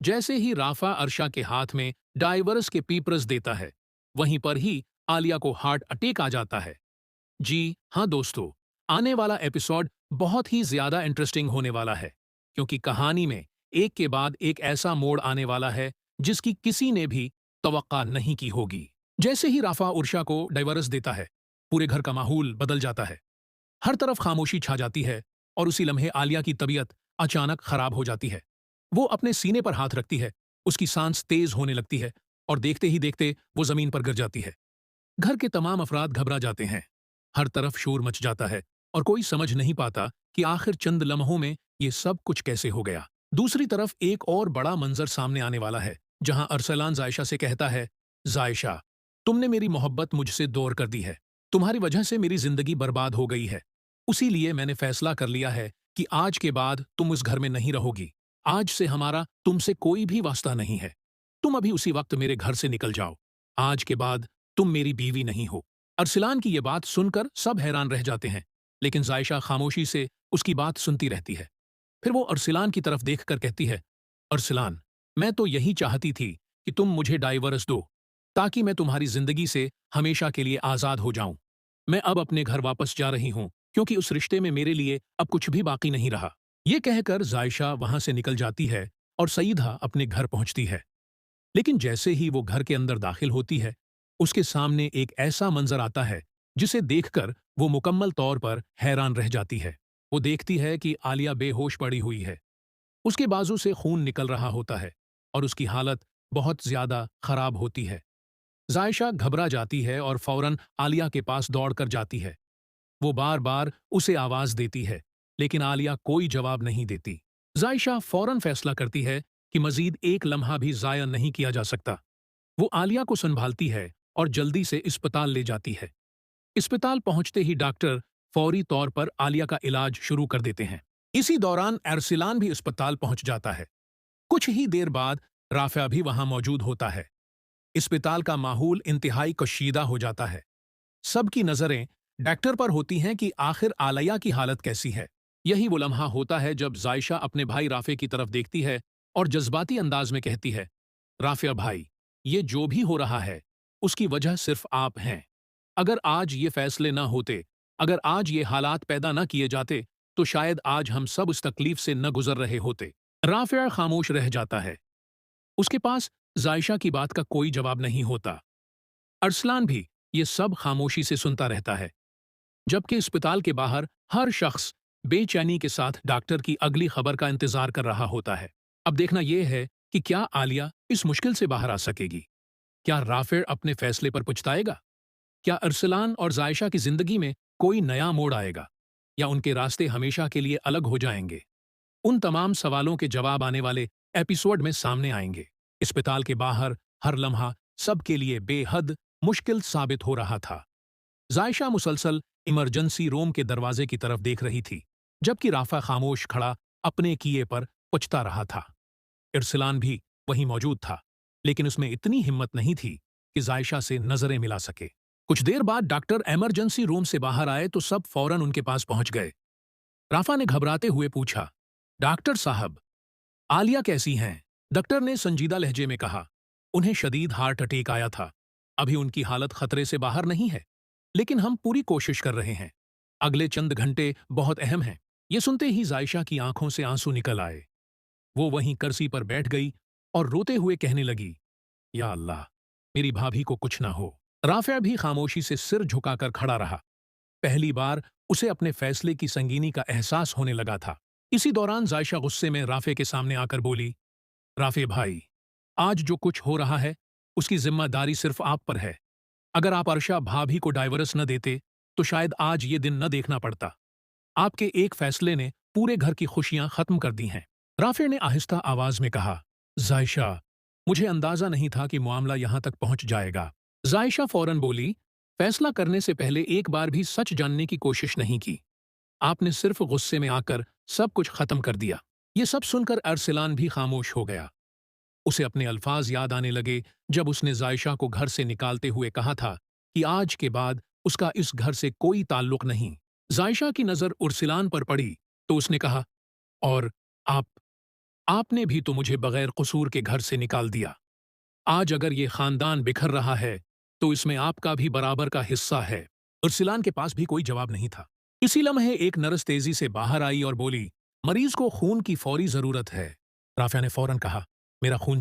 जैसे ही राफा अर्शा के हाथ में डाइवरस के पीपरस देता है, वहीं पर ही आलिया को हार्ट अटैक आ जाता है। जी हाँ दोस्तों, आने वाला एपिसोड बहुत ही ज्यादा इंटरेस्टिंग होने वाला है, क्योंकि कहानी में एक के बाद एक ऐसा मोड़ आने वाला है जिसकी किसी ने भी तवक्का नहीं की होगी। जैसे ही राफा उर्शा को डाइवरस देता है, पूरे घर का माहौल बदल जाता है। हर तरफ खामोशी छा जाती है और उसी लम्हे आलिया की तबीयत अचानक खराब हो जाती है। वो अपने सीने पर हाथ रखती है, उसकी सांस तेज होने लगती है और देखते ही देखते वो जमीन पर गिर जाती है। घर के तमाम अफराद घबरा जाते हैं। हर तरफ शोर मच जाता है और कोई समझ नहीं पाता कि आखिर चंद लम्हों में ये सब कुछ कैसे हो गया। दूसरी तरफ एक और बड़ा मंजर सामने आने वाला है, जहां अरसलान जायशा से कहता है, जायशा, तुमने मेरी मोहब्बत मुझसे दूर कर दी है। तुम्हारी वजह से मेरी जिंदगी बर्बाद हो गई है। उसी लिए मैंने फैसला कर लिया है कि आज के बाद तुम उस घर में नहीं रहोगी। आज से हमारा तुमसे कोई भी वास्ता नहीं है। तुम अभी उसी वक्त मेरे घर से निकल जाओ। आज के बाद तुम मेरी बीवी नहीं हो। अरसलान की ये बात सुनकर सब हैरान रह जाते हैं, लेकिन जायशा खामोशी से उसकी बात सुनती रहती है। फिर वो अरसलान की तरफ देखकर कहती है, अरसलान, मैं तो यही चाहती थी कि तुम मुझे डाइवोर्स दो, ताकि मैं तुम्हारी जिंदगी से हमेशा के लिए आजाद हो जाऊं। मैं अब अपने घर वापस जा रही हूं, क्योंकि उस रिश्ते में मेरे लिए अब कुछ भी बाकी नहीं रहा। ये कहकर जायशा वहां से निकल जाती है और सईदा अपने घर पहुंचती है। लेकिन जैसे ही वो घर के अंदर दाखिल होती है, उसके सामने एक ऐसा मंजर आता है जिसे देखकर वो मुकम्मल तौर पर हैरान रह जाती है। वो देखती है कि आलिया बेहोश पड़ी हुई है। उसके बाजू से खून निकल रहा होता है और उसकी हालत बहुत ज्यादा खराब होती है। जायशा घबरा जाती है और फौरन आलिया के पास दौड़कर जाती है। वो बार बार उसे आवाज देती है, लेकिन आलिया कोई जवाब नहीं देती। जायशा फौरन फैसला करती है कि मजीद एक लम्हा भी जाया नहीं किया जा सकता। वो आलिया को संभालती है और जल्दी से अस्पताल ले जाती है। अस्पताल पहुंचते ही डॉक्टर फौरी तौर पर आलिया का इलाज शुरू कर देते हैं। इसी दौरान अरसलान भी अस्पताल पहुंच जाता है। कुछ ही देर बाद राफिया भी वहां मौजूद होता है। अस्पताल का माहौल इंतहाई कशीदा हो जाता है। सबकी नजरें डॉक्टर पर होती हैं कि आखिर आलिया की हालत कैसी है। यही वो लम्हा होता है जब जायशा अपने भाई राफे की तरफ देखती है और जज्बाती अंदाज में कहती है, राफिया भाई, ये जो भी हो रहा है उसकी वजह सिर्फ आप हैं। अगर आज ये फैसले ना होते, अगर आज ये हालात पैदा ना किए जाते, तो शायद आज हम सब उस तकलीफ से न गुजर रहे होते। राफिया खामोश रह जाता है। उसके पास जायशा की बात का कोई जवाब नहीं होता। अरसलान भी ये सब खामोशी से सुनता रहता है, जबकि अस्पताल के बाहर हर शख्स बेचैनी के साथ डॉक्टर की अगली खबर का इंतजार कर रहा होता है। अब देखना यह है कि क्या आलिया इस मुश्किल से बाहर आ सकेगी। क्या राफेर अपने फैसले पर पछताएगा? क्या अरसलान और जायशा की जिंदगी में कोई नया मोड़ आएगा, या उनके रास्ते हमेशा के लिए अलग हो जाएंगे? उन तमाम सवालों के जवाब आने वाले एपिसोड में सामने आएंगे। अस्पताल के बाहर हर लम्हा सबके लिए बेहद मुश्किल साबित हो रहा था। जायशा मुसलसल इमरजेंसी रूम के दरवाजे की तरफ देख रही थी, जबकि राफा खामोश खड़ा अपने किए पर पछता रहा था। इरसलान भी वहीं मौजूद था, लेकिन उसमें इतनी हिम्मत नहीं थी कि जायशा से नजरें मिला सके। कुछ देर बाद डॉक्टर इमरजेंसी रूम से बाहर आए तो सब फौरन उनके पास पहुंच गए। राफा ने घबराते हुए पूछा, डॉक्टर साहब, आलिया कैसी हैं? डॉक्टर ने संजीदा लहजे में कहा, उन्हें शदीद हार्ट अटैक आया था। अभी उनकी हालत खतरे से बाहर नहीं है, लेकिन हम पूरी कोशिश कर रहे हैं। अगले चंद घंटे बहुत अहम हैं। ये सुनते ही जायशा की आंखों से आंसू निकल आए। वो वहीं कुर्सी पर बैठ गई और रोते हुए कहने लगी, या अल्लाह, मेरी भाभी को कुछ ना हो। राफिया भी खामोशी से सिर झुकाकर खड़ा रहा। पहली बार उसे अपने फैसले की संगीनी का एहसास होने लगा था। इसी दौरान जायशा गुस्से में राफे के सामने आकर बोली, राफे भाई, आज जो कुछ हो रहा है उसकी जिम्मेदारी सिर्फ आप पर है। अगर आप अर्शा भाभी को डाइवोर्स न देते तो शायद आज ये दिन न देखना पड़ता। आपके एक फैसले ने पूरे घर की खुशियां खत्म कर दी हैं। राफे ने आहिस्ता आवाज में कहा, जायशा, मुझे अंदाजा नहीं था कि मामला यहां तक पहुंच जाएगा। जायशा फौरन बोली, फैसला करने से पहले एक बार भी सच जानने की कोशिश नहीं की। आपने सिर्फ गुस्से में आकर सब कुछ खत्म कर दिया। ये सब सुनकर अरसलान भी खामोश हो गया। उसे अपने अल्फाज याद आने लगे जब उसने जायशा को घर से निकालते हुए कहा था कि आज के बाद उसका इस घर से कोई ताल्लुक नहीं। जायशा की नजर उर्सिलान पर पड़ी तो उसने कहा, और आप आपने भी तो मुझे बगैर कसूर के घर से निकाल दिया। आज अगर ये खानदान बिखर रहा है तो इसमें आपका भी बराबर का हिस्सा है। उर्सिलान के पास भी कोई जवाब नहीं था। इसी लम्हे एक नर्स तेजी से बाहर आई और बोली, मरीज को खून की फौरी जरूरत है। राफिया ने फौरन कहा, मेरा खून